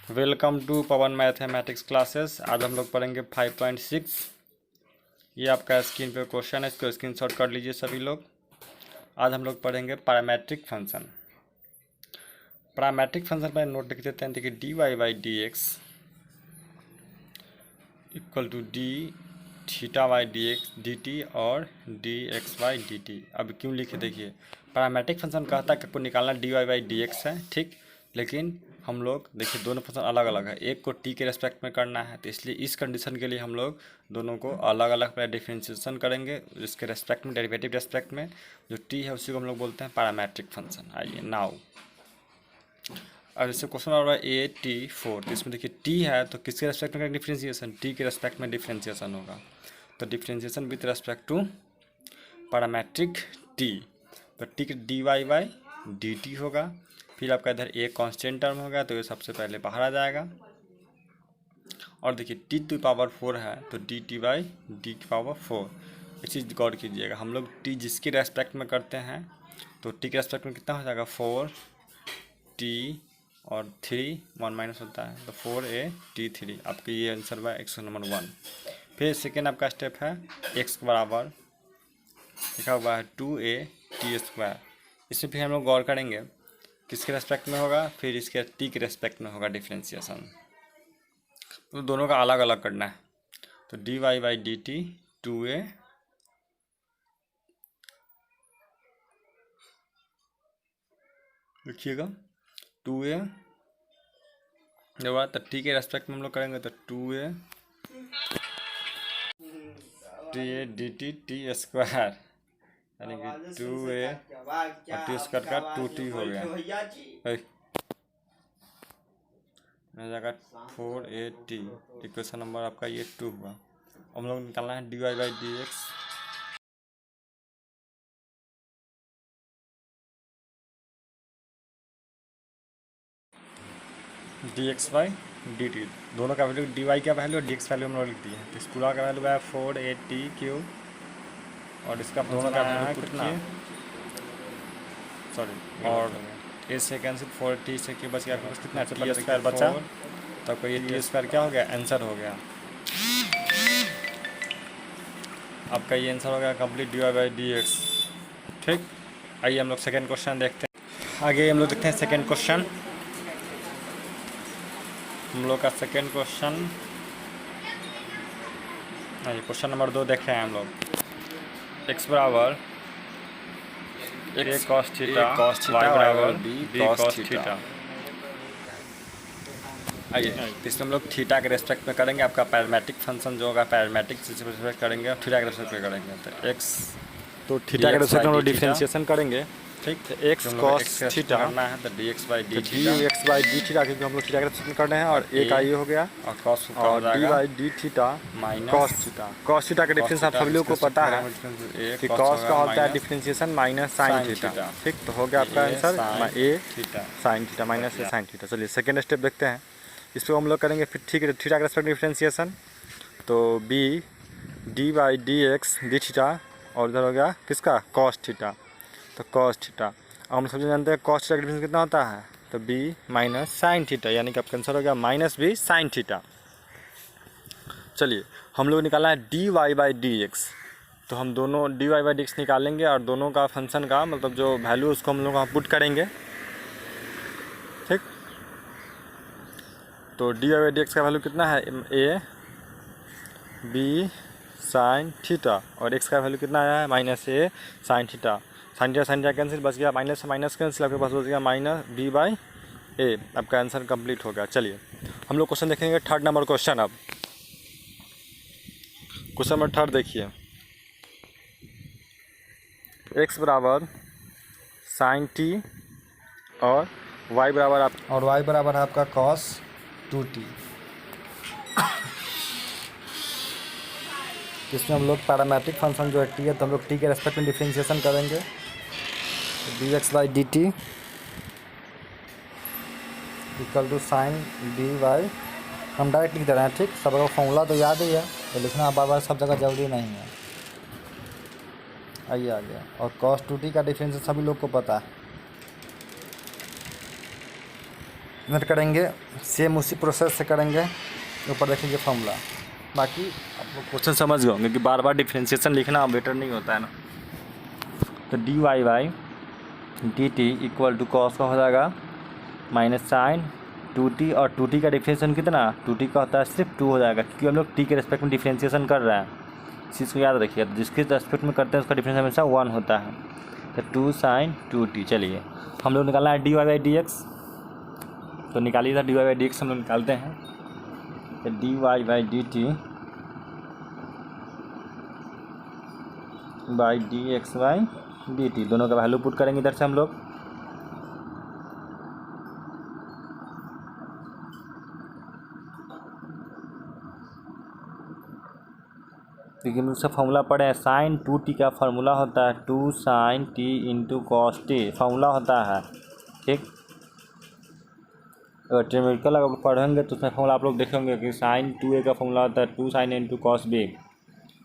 Welcome to Pawan mathematics classes. आज हम लोग पढ़ेंगे 5.6। ये आपका स्क्रीन पे क्वेश्चन है, इसको स्क्रीनशॉट कर लीजिए सभी लोग। आज हम लोग पढ़ेंगे पैरामेट्रिक फंक्शन। पैरामेट्रिक फंक्शन पर नोट लिख देते हैं। देखिए d y by d x equal to d theta y d x d t और d x y d t. अब क्यों लिखे, देखिए पैरामेट्रिक फंक्शन कहता है कि आपको निकालना d y by d x है, ठीक। लेकिन हम लोग देखिए दोनों फंक्शन अलग अलग है, एक को टी के रेस्पेक्ट में करना है, तो इसलिए इस कंडीशन के लिए हम लोग दोनों को अलग अलग पहले डिफरेंशिएशन करेंगे इसके रेस्पेक्ट में, डेरिवेटिव रेस्पेक्ट में। जो टी है उसी को हम लोग बोलते हैं पैरामेट्रिक फंक्शन। आइए नाउ अब जैसे क्वेश्चन आ रहा है ए टी 4, तो इसमें देखिए टी है तो किसके रेस्पेक्ट में डिफरेंशिएशन, टी के रेस्पेक्ट में डिफरेंशिएशन होगा। तो differentiation with respect to parametric t, तो टी के d y by d t होगा। फिर आपका इधर एक कांस्टेंट टर्म होगा तो ये सबसे पहले बाहर आ जाएगा। और देखिए टी टू पावर 4 है तो डी टी बाई डी की पावर 4। इस चीज़ गौर कीजिएगा, हम लोग टी जिसके रेस्पेक्ट में करते हैं तो टी के रेस्पेक्ट में कितना हो जाएगा 4 टी और 3 1 माइनस होता है तो 4a t3। आपका ये आंसर हुआ एक्स नंबर 1। फिर सेकेंड आपका स्टेप है x बराबर लिखा हुआ है 2a t²। इसमें फिर हम लोग गौर करेंगे किसके रेस्पेक्ट में होगा, फिर इसके t के रेस्पेक्ट में होगा डिफ्रेंशिएशन। तो दोनों का अलग अलग करना है। तो d y by d t 2a लिखिएगा 2a जब बात तो टी के रेस्पेक्ट में हम लोग करेंगे तो 2a T D T T square यानी कि 2a और टी स्क्वायर का 2t हो गया, मिल जाएगा 4at। इक्वेशन नंबर आपका ये 2 हुआ। हम लोग निकालना है d y by d x d x by d t. दोनों का वैल्यू डी वाई का वैल्यू और डी एक्स वैल्यू हम लोग लिख दिए हैं। तो इस पूरा का वैल्यू है 4at³ और इसका दोनों का वैल्यू कितना, सॉरी, और ए से कैंसिल 4t से क्यों बच गया, आपके पास कितना t² बचा, तो आपको ये t² क्या हो गया, आंसर हो गया। आपका ये आंसर हो गया complete d y by d x, ठीक। आइए हम लोग सेकेंड क्वेश्चन देखते हैं। आगे हम लोग देखते हैं सेकेंड क्वेश्चन। हम लोग का सेकेंड क्वेश्चन, क्वेश्चन नंबर 2 देख रहे हैं हम लोग। x बराबर a cos थीटा y बराबर b cos थीटा। आइए तो इसमें हम लोग थीटा के रेस्पेक्ट में करेंगे। आपका पैरामेट्रिक फंक्शन जो होगा पैरामेट्रिक से रेस्पेक्ट करेंगे और थीटा के रेस्पेक्ट में करेंगे। तो x तो थीटा के रेस्पेक्ट में हम लोग डिफरेंशिएशन करेंगे, ठीक। तो x cos थीटा करना है तो dx by D dx by d theta, क्योंकि हम लोग थीटा के रेस्पेक्ट में कर रहे हैं। और एक आई हो गया और cos और d by d theta cos theta. cos theta का डिफरेंस आप सभी लोगों को पता है कि cos का होता है डिफरेंशिएशन माइनस साइन थीटा, ठीक। तो हो गया आपका answer a sine theta minus a sine theta. चलिए सेकेंड स्टेप देखते हैं। इस पर हम लोग करेंगे फिर ठीक है थीटा के रेस्पेक्ट डिफरेंशिएशन। तो b D by d x D theta और इधर हो गया किसका cos थीटा, तो cos थीटा। अब हम सब जानते हैं cos थीटा का डिफरेंस कितना होता है, तो b माइनस साइन थीटा, यानी कि आपका आंसर हो गया माइनस b साइन थीटा। चलिए हम लोग निकालना है d y by d x. तो हम दोनों d y by d x निकालेंगे और दोनों का फंक्शन का मतलब जो वैल्यू उसको हम लोग वहाँ पुट करेंगे, ठीक। तो d y by d x का वैल्यू कितना है, a b साइन थीटा और x का वैल्यू कितना आया है minus a sine theta. Sine theta cancel, बच गया माइनस से माइनस कैंसिल, आपके पास बच गया माइनस b बाई a। आपका आंसर कंप्लीट हो गया। चलिए हम लोग क्वेश्चन देखेंगे थर्ड नंबर क्वेश्चन। अब क्वेश्चन नंबर थर्ड देखिए। x बराबर साइन t और y बराबर आपका cos 2t। इसमें हम लोग पैरामेट्रिक फंक्शन जो है टी है तो हम लोग टी के रेस्पेक्ट में डिफरेंशिएशन करेंगे। D x by d t equal to sine d y, हम डायरेक्ट लिख दे रहे हैं, ठीक। सब लोग फॉर्मूला तो याद ही है, तो लिखना बार बार सब जगह जरूरी नहीं है। आइए आ गया। और cos 2t का डिफरेंशिएशन सभी लोग को पता है, नोट करेंगे, सेम उसी प्रोसेस से करेंगे। ऊपर देखेंगे फॉर्मूला। बाकी आप लोग क्वेश्चन समझ गए होंगे कि बार बार डिफ्रेंशिएशन लिखना बेटर नहीं होता है ना। तो d y by d t equal to cos का हो जाएगा माइनस साइन 2t, और 2t का डिफ्रेंशिएशन कितना 2t का होता है सिर्फ 2 हो जाएगा, क्योंकि हम लोग t के रेस्पेक्ट में डिफ्रेंशिएशन कर रहे हैं। इस चीज़ को याद रखिए, जिसके रेस्पेक्ट में करते हैं उसका डिफरेंस हमेशा 1 होता है। तो 2 sin 2t। चलिए हम लोग निकालना है d y by d x, तो निकालिए था d y by d x हम लोग निकालते हैं। तो d y by d t by d x by d t, दोनों का वैल्यू पुट करेंगे इधर से हम लोग। क्योंकि हम उसका फॉर्मूला पढ़े हैं, साइन 2t का फार्मूला होता है 2 sin t into cos T, formula होता है। ठीक, अगर ट्रिमेटिकल अगर पढ़ेंगे तो उसमें फॉर्मूला आप लोग देखेंगे कि साइन 2a का फॉर्मूला होता है 2 sin इंटू कॉस बी।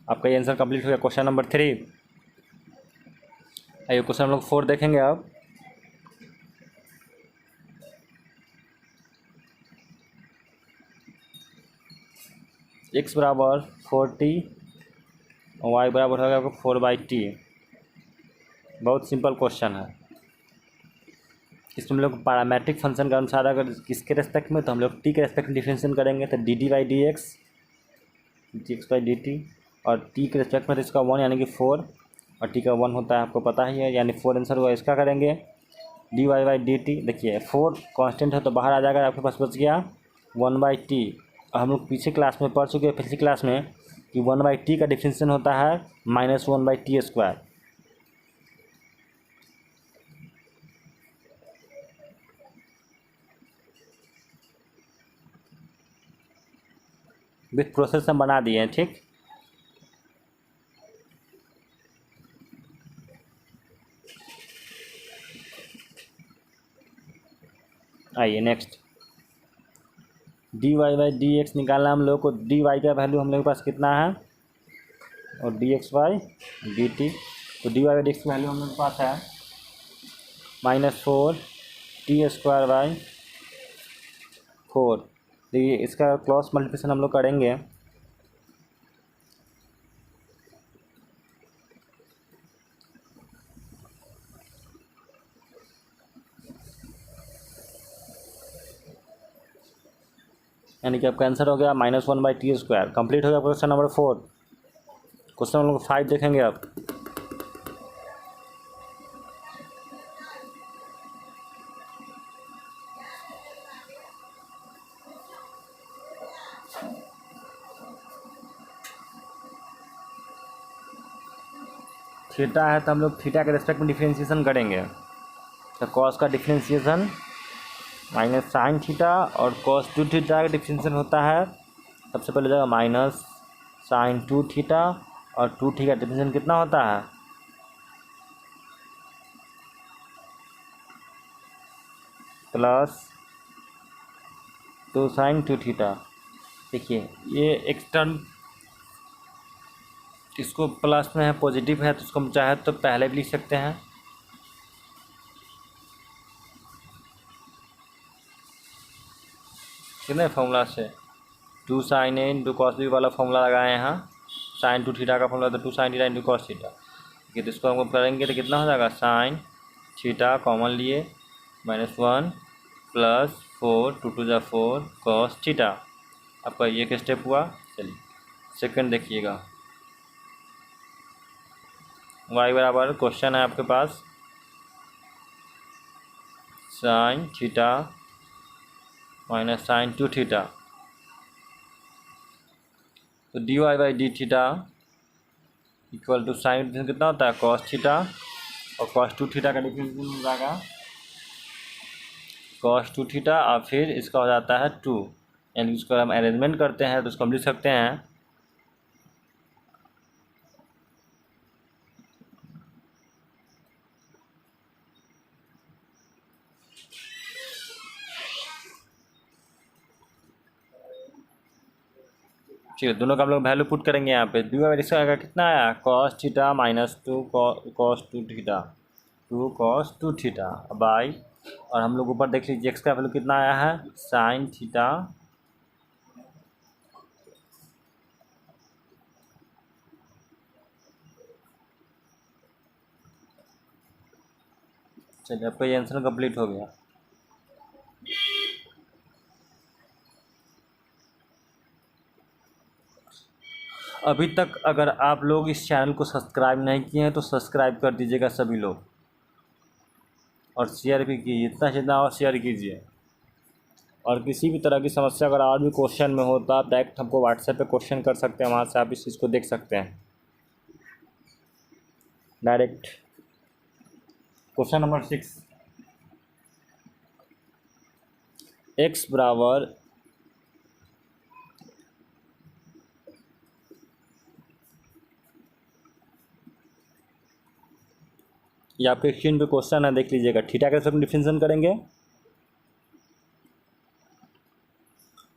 आपका ये आंसर कंप्लीट हो गया क्वेश्चन नंबर 3। आइए क्वेश्चन हम लोग 4 देखेंगे अब। x बराबर 4t y बराबर होगा आपको 4/t। बहुत सिंपल क्वेश्चन है। इसमें हम लोग पैरामीट्रिक फंक्शन के अनुसार अगर किसके रेस्पेक्ट में, तो हम लोग t के रेस्पेक्ट में डिफरेंशिएशन करेंगे। तो D D by d x by d t, और t के रेस्पेक्ट में तो इसका 1 यानी कि 4, और t का 1 होता है आपको पता ही है, यानी 4 आंसर हुआ। इसका करेंगे d y by d t. देखिए 4 कांस्टेंट है तो बाहर आ जाएगा, आपके पास बच गया 1/t। और हम लोग पीछे क्लास में पढ़ चुके हैं, पिछली क्लास में, कि 1/t का डिफरेंशिएशन होता है -1/t²। विथ प्रोसेस हम बना दिए हैं। ठीक, आइए next, d y by d x निकालना हम लोग को। डी वाई का वैल्यू हम लोग के पास कितना है, और d x by d t. तो d y by d x की वैल्यू हम लोग के पास है -4t²/4। तो ये इसका क्रॉस मल्टीप्लिकेशन हम लोग करेंगे। यानी कि आपका आंसर हो गया -1/t²। कंप्लीट हो गया क्वेश्चन नंबर 4। क्वेश्चन हम लोग 5 देखेंगे अब। थीटा है तो हम लोग थीटा के रेस्पेक्ट में डिफरेंशिएशन करेंगे। तो कॉस का डिफरेंशिएशन माइनस साइन थीटा, और कॉस 2 थीटा का डिफरेंशिएशन होता है, सबसे पहले जाएगा माइनस साइन 2 थीटा, और 2 थीटा का डिफरेंशिएशन कितना होता है प्लस 2 sin 2 थीटा। देखिए ये एक टर्म इसको प्लस में है, पॉजिटिव है, तो उसको हम चाहे तो पहले भी लिख सकते हैं। कितने फॉर्मूला से 2 sin a into cos b वाला फॉर्मूला लगाए हैं यहाँ। साइन 2 थीटा का फॉर्मूला तो 2 sin theta into cos theta. ठीक है, तो इसको हम करेंगे तो कितना हो जाएगा, साइन थीटा कॉमन लिए -1 प्लस 4 2 2 4 कॉस थीटा। आपका ये एक स्टेप हुआ। चलिए सेकंड देखिएगा। y बराबर क्वेश्चन है आपके पास sine theta minus sine 2 theta. तो d y by d theta equal to sine difference कितना होता है कॉस थीटा, और कॉस 2 थीटा का डिफरेंस हो जाएगा कॉस 2 थीटा, और फिर इसका हो जाता है 2। यानी इसको हम अरेंजमेंट करते हैं तो उसको हम लिख सकते हैं ठीक है। दोनों का हम लोग वैल्यू पुट करेंगे यहाँ पे। डी वाई इसका कितना आया cos theta -2 cos 2 theta 2 cos 2 theta by और हम लोग ऊपर देख लीजिए एक्स का वैल्यू कितना आया है साइन थीटा चलिए आपका ये आंसर कंप्लीट हो गया। अभी तक अगर आप लोग इस चैनल को सब्सक्राइब नहीं किए हैं तो सब्सक्राइब कर दीजिएगा सभी लोग, और शेयर भी कीजिए, जितना जितना और शेयर कीजिए। और किसी भी तरह की समस्या अगर और भी क्वेश्चन में हो तो आप डायरेक्ट हमको व्हाट्सएप पे क्वेश्चन कर सकते हैं, वहाँ से आप इस चीज़ को देख सकते हैं डायरेक्ट। क्वेश्चन नंबर 6, एक्स बराबर ये आपके स्क्रीन पे क्वेश्चन है, देख लीजिएगा। थीटा कैसे हम डिफरेंशिएशन करेंगे,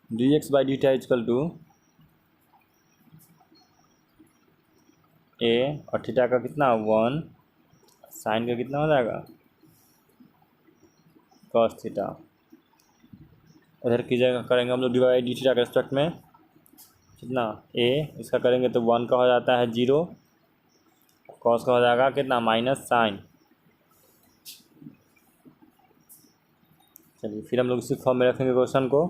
d x by d t equal to a, और थीटा का कितना 1, साइन का कितना हो जाएगा कॉस थीटा। इधर कीजिएगा करेंगे हम लोग डी बाई डी थीटा के रेस्पेक्ट में कितना ए, इसका करेंगे तो 1 का हो जाता है 0, कॉस का हो जाएगा कितना माइनस साइन। चलिए फिर हम लोग इसी फॉर्म में रखेंगे क्वेश्चन को,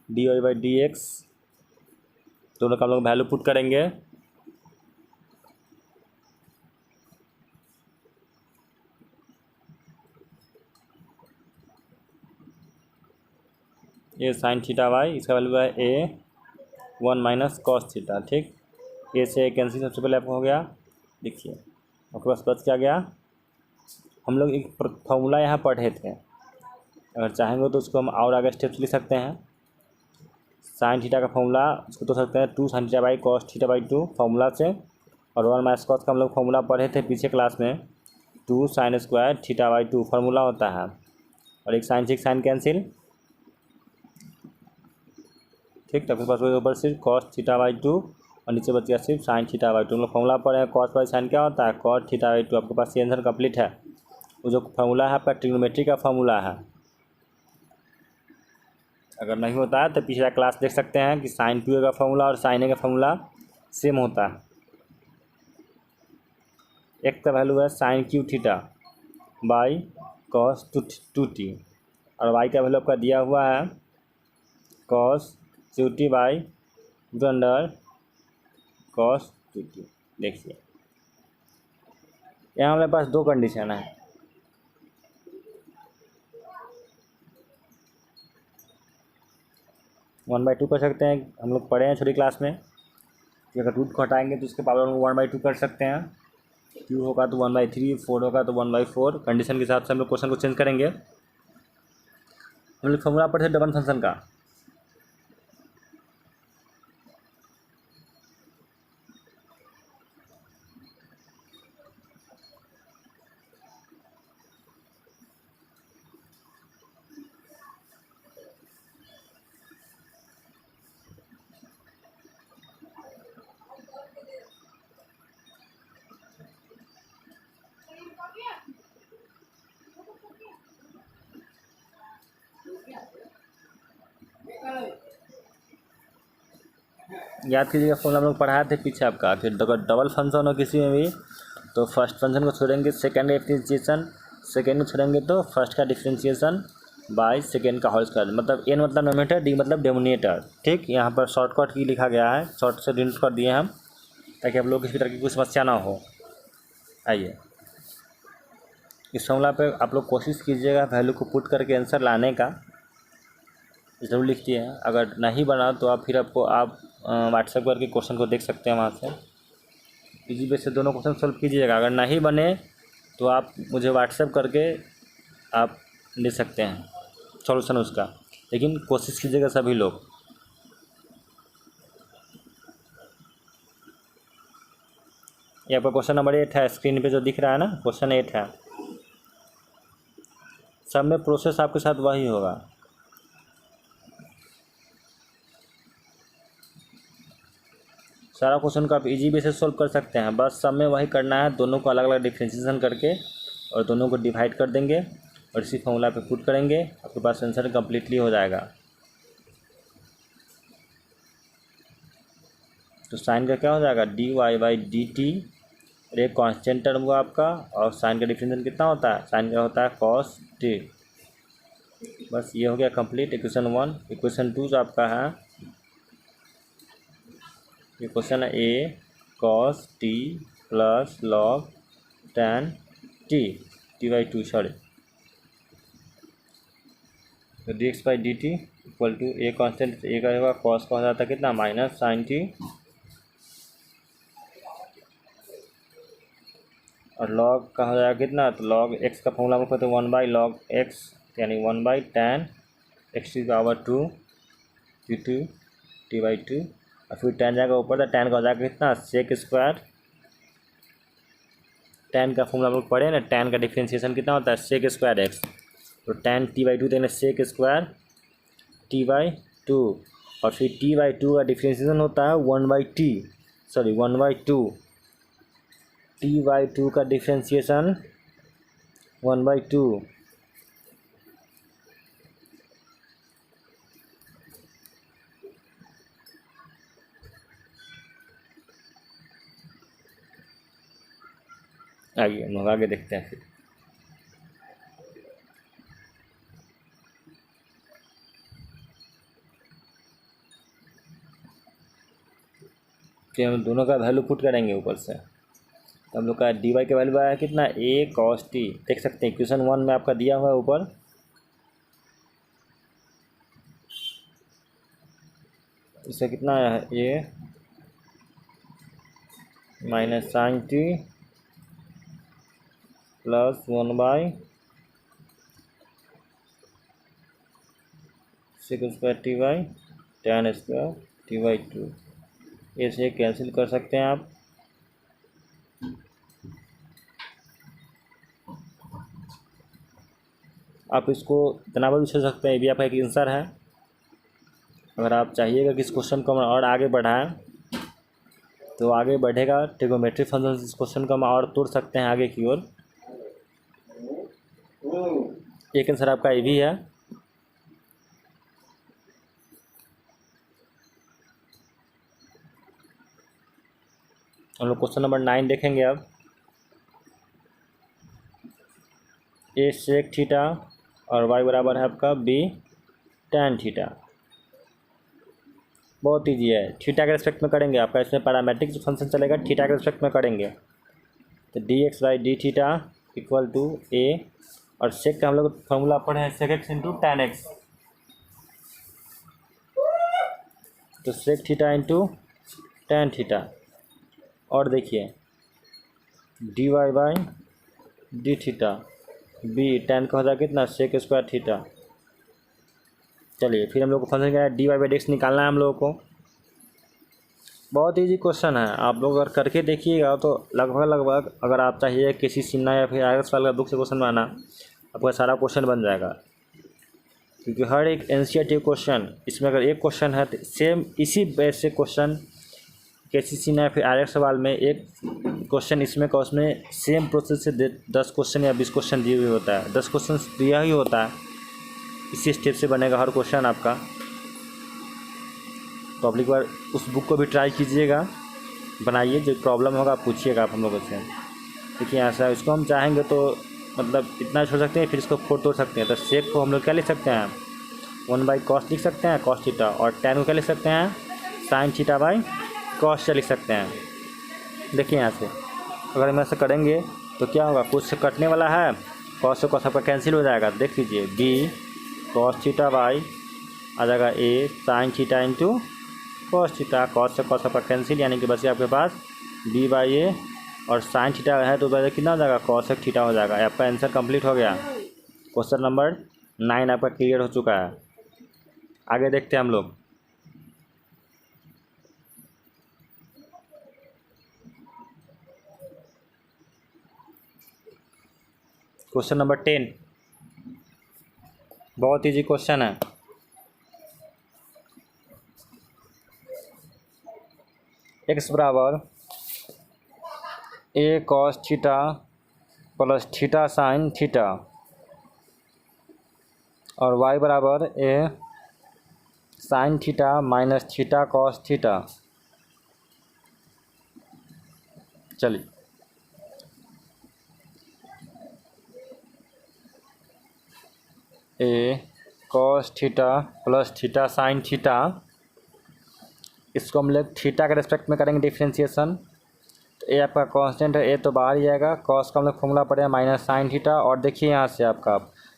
d y by d x दोनों का हम लोग वैल्यू पुट करेंगे। ये साइन थीटा वाई, इसका वैल्यू है ए 1 माइनस कॉस थीटा। ठीक, ए से कैंसिल सबसे पहले आपको हो गया, देखिए आपके पास बच क्या गया। हम लोग एक फॉर्मूला यहाँ पढ़े थे, अगर चाहेंगे तो उसको हम और आगे स्टेप्स लिख सकते हैं। साइन थीटा का फॉर्मूला उसको तो सकते हैं 2 sign theta by cos theta by 2 formula से, और 1 माइनस कॉस का हम लोग फॉर्मूला पढ़े थे पीछे क्लास में, 2 sine square theta by 2 formula होता है, और एक साइन से एक साइन कैंसिल। ठीक, तो आपके पास वही ऊपर सिर्फ कॉस थीटा बाई 2 और नीचे बच गया सिर्फ साइन थीटा बाई 2। हम लोग फॉर्मूला पढ़े हैं कॉस बाई साइन क्या होता है कॉस थीटा बाई 2। आपके पास ये आंसर कंप्लीट है। वो जो फार्मूला है आपका ट्रिग्नोमेट्री का फार्मूला है, अगर नहीं होता है तो पिछला क्लास देख सकते हैं कि साइन 2a का फार्मूला और साइन a का फार्मूला सेम होता है। एक का वैल्यू है sine q theta by cos 2t, और वाई का वैल्यू आपका दिया हुआ है cos q t by root under cos 2t। देखिए यहाँ हमारे पास दो कंडीशन है, वन बाई टू कर सकते हैं। हम लोग पढ़े हैं छोटी क्लास में कि अगर रूट को हटाएंगे तो उसके पावर में 1/2 कर सकते हैं, क्यू होगा तो 1/3, 4 होगा तो 1/4। कंडीशन के हिसाब से हम लोग क्वेश्चन को चेंज करेंगे। हम लोग फॉर्मूला पढ़े थे डबल फंक्शन का, याद कीजिएगा फॉर्मूला हम लोग पढ़ाए थे पीछे आपका। फिर अगर डबल फंक्शन हो किसी में भी तो फर्स्ट फंक्शन को छोड़ेंगे सेकेंड का डिफ्रेंशिएशन, सेकेंड को छोड़ेंगे तो फर्स्ट का डिफ्रेंशिएशन बाय सेकेंड का होल स्क्वायर। मतलब एन मतलब नोमिनेटर, डी मतलब डिनोमिनेटर। ठीक, यहाँ पर शॉर्टकट की लिखा गया है, शॉर्ट से डिनोट कर दिए हम ताकि आप लोग किसी तरह की कोई समस्या ना हो। आइए इस फॉर्मूला पे आप लोग कोशिश कीजिएगा वैल्यू को पुट करके आंसर लाने का, ज़रूर लिखती है। अगर नहीं बना तो आप फिर आपको आप व्हाट्सएप करके क्वेश्चन को देख सकते हैं, वहाँ से इजी वे से दोनों क्वेश्चन सॉल्व कीजिएगा। अगर नहीं बने तो आप मुझे व्हाट्सएप करके आप ले सकते हैं सॉल्यूशन उसका, लेकिन कोशिश कीजिएगा सभी लोग। ये आपका क्वेश्चन नंबर 8 है, स्क्रीन पे जो दिख रहा है ना क्वेश्चन 8 है। सब में प्रोसेस आपके साथ वही होगा। सारा क्वेश्चन को आप इजी वे से सॉल्व कर सकते हैं, बस सब में वही करना है, दोनों को अलग अलग डिफ्रेंशिएशन करके और दोनों को डिवाइड कर देंगे और इसी फॉर्मूला पे पुट करेंगे, आपके पास आंसर कम्प्लीटली हो जाएगा। तो साइन का क्या हो जाएगा, d y by d t, और एक कॉन्स्टेंट टर्म हुआ आपका, और साइन का डिफरेंशियल कितना होता है, साइन का होता है कॉस टी। बस ये हो गया कंप्लीट इक्वेशन 1। इक्वेशन 2 जो आपका है, ये क्वेश्चन है a cos t plus log ten t by 2 sorry, तो d x by d t equal to a constant a का होगा, कॉस का हो जाता है कितना माइनस साइन टी, और लॉग का हो जाएगा कितना, तो लॉग एक्स का फॉर्मूला हम कहते हैं 1 बाई लॉग एक्स, यानी 1 by ten x to power 2 t by 2, और फिर टेन जाएगा ऊपर, तो टेन का हो जाएगा कितना सेक स्क्वायर, टेन का फॉर्मूला हम लोग पढ़े ना, टेन का डिफरेंशिएशन कितना होता है सेक स्क्वायर एक्स, तो टेन टी बाई 2 देंगे सेक स्क्वायर टी बाई 2, और फिर टी बाई 2 का डिफरेंशिएशन होता है 1 by T, sorry 1 by 2, t by 2 का डिफरेंशिएशन 1 बाई 2, आइए हम लोग आगे देखते हैं। फिर हम दोनों का वैल्यू पुट करेंगे ऊपर से, तो हम लोग का डी वाई का वैल्यू आया कितना ए कॉस टी, देख सकते हैं इक्वेशन 1 में आपका दिया हुआ है ऊपर, इससे कितना आया है a minus sine t plus 1 by sec square t by ten square t by 2, ऐसे कैंसिल कर सकते हैं आप। आप इसको इतना भी सोच सकते हैं, ये भी आपका एक आंसर है। अगर आप चाहिएगा कि इस क्वेश्चन को हम और आगे बढ़ाएं तो आगे बढ़ेगा, ट्रिग्नोमेट्रिक फंक्शन इस क्वेश्चन को हम और तोड़ सकते हैं आगे की ओर। एक आंसर आपका ये भी है। हम लोग क्वेश्चन नंबर 9 देखेंगे अब। ए सेक थीटा और वाई बराबर है आपका बी टैन थीटा। बहुत ईजी है, थीटा के रिस्पेक्ट में करेंगे आपका, इसमें पैरामेट्रिक जो फंक्शन चलेगा थीटा के रिस्पेक्ट में करेंगे। तो d x by d theta equal to a, और सेक का हम लोग फॉर्मूला पढ़े हैं sec x into tan x, तो sec theta into tan theta. और देखिए d y by d theta b tan का हो जाएगा कितना सेक स्क्वायर थीटा। चलिए फिर हम लोग को फंक्शन क्या है d y by d x निकालना है हम लोगों को। बहुत इजी क्वेश्चन है, आप लोग अगर करके देखिएगा तो लगभग अगर आप चाहिए किसी सिन्हा या फिर आईएएस वाले का बुक से क्वेश्चन बनाना, आपका सारा क्वेश्चन बन जाएगा। क्योंकि हर एक एनसीईआरटी क्वेश्चन इसमें अगर एक क्वेश्चन है तो सेम इसी बेस से क्वेश्चन किसी सिन्हा या फिर आईएएस सवाल में एक क्वेश्चन इसमें का उसमें सेम प्रोसेस से 10 क्वेश्चन या 20 क्वेश्चन दिए हुए होता है, 10 क्वेश्चन दिया ही होता है, इसी स्टेप से बनेगा हर क्वेश्चन आपका। तो आप एक बार उस बुक को भी ट्राई कीजिएगा, बनाइए, जो प्रॉब्लम होगा आप पूछिएगा आप हम लोगों से। देखिए ऐसा इसको हम चाहेंगे तो मतलब इतना छोड़ सकते हैं, फिर इसको फोड़ तोड़ सकते हैं। तो सेक को हम लोग क्या लिख सकते हैं 1 बाई कॉस लिख सकते हैं कॉस थीटा, और टैन को क्या लिख सकते हैं साइन थीटा बाई कॉस लिख सकते हैं। देखिए यहाँ से अगर हम ऐसा करेंगे तो क्या होगा, कुछ से कटने वाला है, कॉस से कॉस आपका कैंसिल हो जाएगा। देख लीजिए बी कॉस थीटा बाई आ जाएगा a sine theta into cos theta, cos से कॉस आपका कैंसिल, यानी कि बस आपके पास बी बाई ए, और साइन थीटा है तो वजह कितना हो जाएगा कॉस एक थीटा हो जाएगा। आपका आंसर कंप्लीट हो गया। क्वेश्चन नंबर 9 आपका क्लियर हो चुका है। आगे देखते हैं हम लोग। क्वेश्चन नंबर 10 बहुत इजी क्वेश्चन है। एक्स बराबर a cos theta plus theta sine theta और y बराबर a sine theta minus theta cos theta. चलिए a cos theta plus theta sine theta, इसको हम लोग थीटा के रेस्पेक्ट में करेंगे डिफ्रेंशिएशन। तो ए आपका कांस्टेंट है, ए तो बाहर ही आएगा, कॉस का हम लोग फॉर्मूला पड़ेगा माइनस साइन थीटा। और देखिए यहाँ से आपका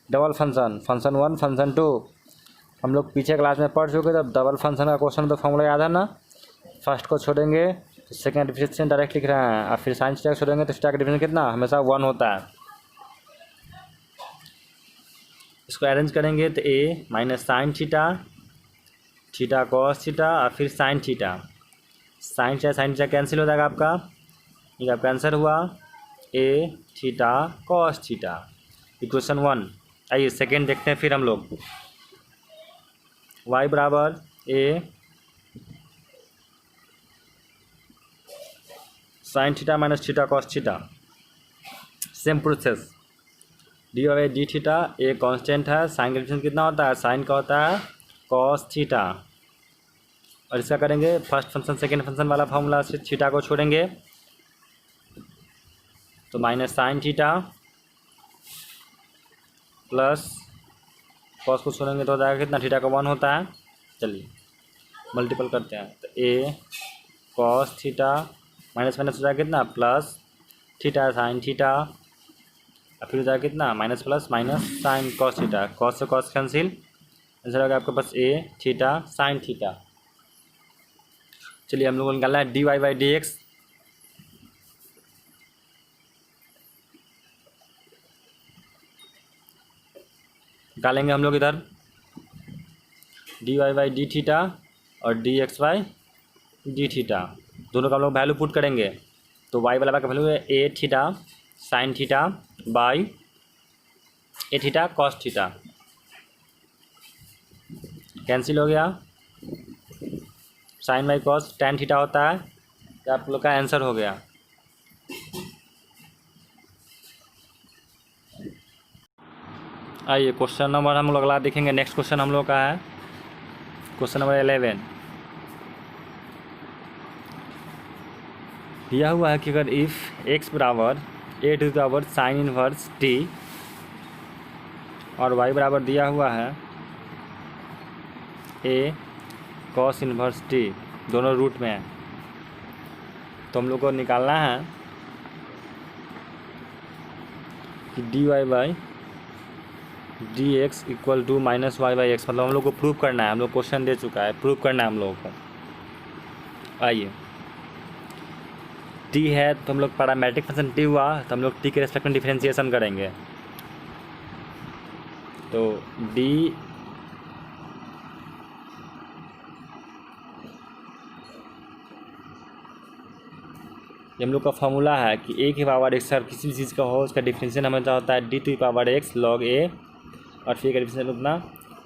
डबल फंक्शन, फंक्शन 1 फंक्शन 2 हम लोग पीछे क्लास में पढ़ चुके। तब डबल फंक्शन का क्वेश्चन तो फॉर्मूला याद है ना, फर्स्ट को छोड़ेंगे तो सेकेंड डिफरेंशिएशन डायरेक्ट लिख रहे हैं, और फिर साइन थीटा को छोड़ेंगे तो थीटा का डिफरेंस कितना हमेशा 1 होता है। इसको अरेंज करेंगे तो a minus sine theta theta cos theta और फिर sine theta, sine theta cancel हो जाएगा आपका, ये आपका आंसर हुआ a theta cos theta, equation 1। आइए सेकेंड देखते हैं फिर हम लोग। y बराबर a sine theta minus theta cos theta, same process, d by d theta, a constant है, साइन का डिफरेंस कितना होता है, साइन का होता है कॉस थीटा। और इसका करेंगे फर्स्ट फंक्शन सेकेंड फंक्शन वाला फॉर्मूला से थीटा को छोड़ेंगे तो minus sine theta plus cos को छोड़ेंगे तो हो जाएगा कितना, थीटा का 1 होता है। चलिए मल्टीपल करते हैं तो ए कॉस थीटा माइनस माइनस हो जाएगा कितना, प्लस थीटा साइन थीटा, और फिर हो जाएगा कितना, minus plus minus sine cos theta, cos से कॉस कैंसिल, आंसर होगा आपके पास ए थीटा साइन थीटा। चलिए हम लोग को निकालना है d y by d x. निकालेंगे हम लोग इधर d y by d theta और d x by d theta, दोनों का हम लोग वैल्यू पुट करेंगे। तो वाई वाला का वैल्यू है a theta sine theta by a theta cos theta, cancel हो गया, sine by cos tan theta होता है, तो आप लोग का आंसर हो गया। आइए क्वेश्चन नंबर हम लोग अगला देखेंगे। नेक्स्ट क्वेश्चन हम लोग का है क्वेश्चन नंबर 11। दिया हुआ है कि अगर इफ़ एक्स बराबर a to the power sine inverse t और वाई बराबर दिया हुआ है ए कॉस इनवर्स टी, दोनों रूट में है, तो हम लोग को निकालना है कि d y by d x equal to minus y by x, मतलब हम लोग को प्रूव करना है, हम लोग क्वेश्चन दे चुका है, प्रूव करना है हम लोगों को। आइए टी है तो हम लोग पैरामेट्रिक फंक्शन टी हुआ तो हम लोग टी के रेस्पेक्ट में डिफरेंशिएशन करेंगे। तो डी हम लोग का फॉर्मूला है कि ए की पावर एक्स अगर किसी भी चीज़ का हो उसका डिफरेंशियल हमेशा होता है d to power x log a, और फिर का डिफरेंशियल उतना।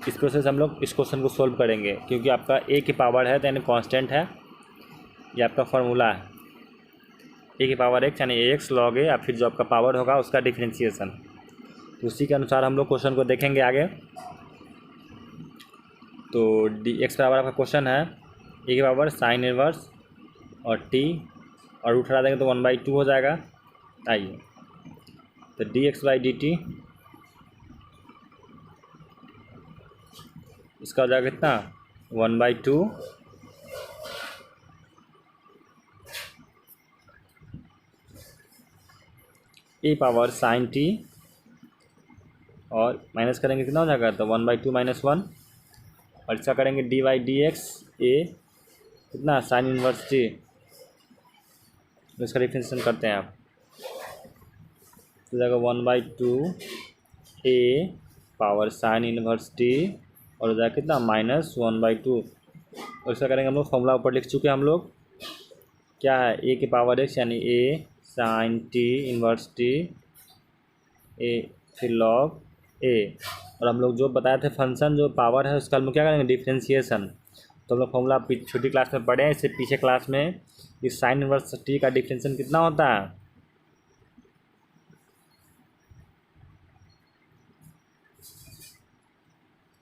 इस प्रोसेस हम लोग इस क्वेश्चन को सोल्व करेंगे क्योंकि आपका ए की पावर है तो यानी कांस्टेंट है, ये आपका फार्मूला है ए की पावर एक्स यानी ए एक्स लॉग ए, और फिर जो आपका पावर होगा उसका डिफरेंशिएशन, तो उसी के अनुसार हम लोग क्वेश्चन को देखेंगे आगे। तो डी एक्स बराबर आपका क्वेश्चन है ए की पावर साइन इनवर्स और टी, और रूट हटा देंगे तो 1/2 हो जाएगा। आइए तो d x by d T इसका हो जाएगा कितना 1/2 ए पावर साइन टी, और माइनस करेंगे कितना हो जाएगा तो 1/2 माइनस 1, और इसका करेंगे डी बाई डी एक्स ए कितना साइन इनवर्स टी, इसका डिफरेंशिएशन करते हैं आप तो जाएगा 1/2 ए पावर साइन इनवर्स टी, और हो जाएगा कितना माइनस 1/2, और इसका करेंगे हम लोग फॉर्मूला ऊपर लिख चुके हैं हम लोग, क्या है ए की पावर एक्स यानी a sine t inverse t a फिर लॉग ए, और हम लोग जो बताए थे फंक्शन जो पावर है उसका हम लोग क्या करेंगे डिफरेंशिएशन। तो हम लोग फॉर्मूला छोटी क्लास में पढ़े हैं, इससे पीछे क्लास में इस साइन इनवर्स टी का डिफरेंशिएशन कितना होता है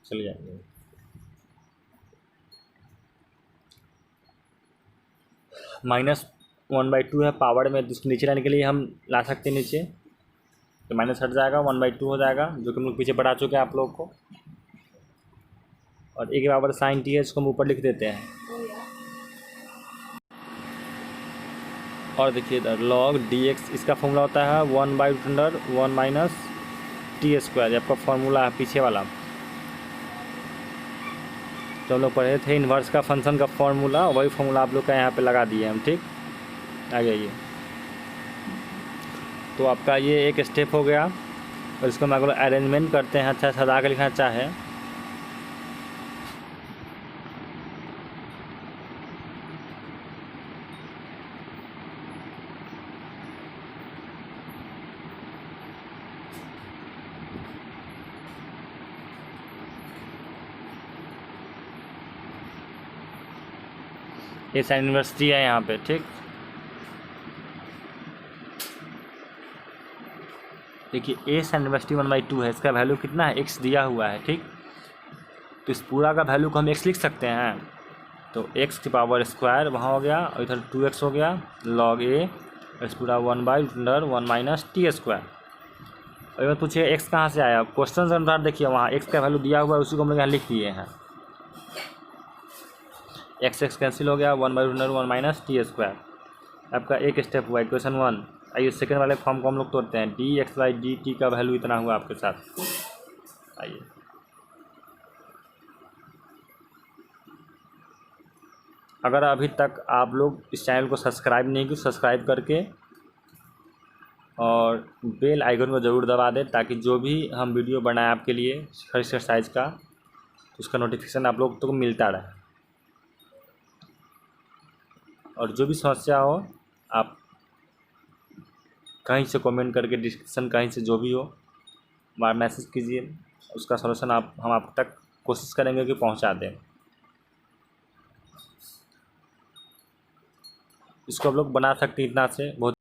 चल जाएंगे। -1/2 है पावर में, जिसको नीचे लाने के लिए हम ला सकते हैं नीचे, तो माइनस हट जाएगा, 1/2 हो जाएगा, जो कि हम लोग पीछे बढ़ा चुके हैं आप लोग को। और एक बराबर साइन टी है, इसको हम ऊपर लिख देते हैं। और देखिए इधर log dx, इसका फॉर्मूला होता है 1/√1 - t²। ये आपका फॉर्मूला है पीछे वाला, तो हम लोग पढ़े थे इन्वर्स का फंक्शन का फॉर्मूला, वही फॉर्मूला आप लोग का यहाँ पे लगा दिए हम। ठीक, आ जाइए। तो आपका ये एक स्टेप हो गया, और इसको हम अगर अरेंजमेंट करते हैं, अच्छा सजा के लिखना चाहे, ये साइन यूनिवर्सिटी है यहाँ पे। ठीक, देखिए ए साइन यूनिवर्सिटी 1/2 है, इसका वैल्यू कितना है, x दिया हुआ है। ठीक, तो इस पूरा का वैल्यू को हम x लिख सकते हैं, तो x² वहाँ हो गया, और इधर 2x हो गया log a, इस पूरा 1/√1 - t²। और मैं पूछिए x कहाँ से आया, क्वेश्चन के अनुसार देखिए वहाँ x का वैल्यू दिया हुआ है, उसी को हम लोग यहाँ लिख दिए हैं। x कैंसिल हो गया, 1/√1 - t²। आपका एक स्टेप हुआ इक्वेशन 1। आइए सेकंड वाले फॉर्म को हम लोग तोड़ते हैं, dx/dt का वैल्यू इतना हुआ आपके साथ। आइए, अगर अभी तक आप लोग इस चैनल को सब्सक्राइब नहीं किए, सब्सक्राइब करके और बेल आइकन को ज़रूर दबा दें, ताकि जो भी हम वीडियो बनाएं आपके लिए हर एक्सरसाइज का, तो उसका नोटिफिकेशन आप लोग को मिलता रहे। और जो भी समस्या हो, आप कहीं से कमेंट करके, डिस्क्रिप्शन कहीं से जो भी हो, मैसेज कीजिए, उसका सॉल्यूशन हम आप तक कोशिश करेंगे कि पहुंचा दें। इसको आप लोग बना सकते हैं इतना से बहुत।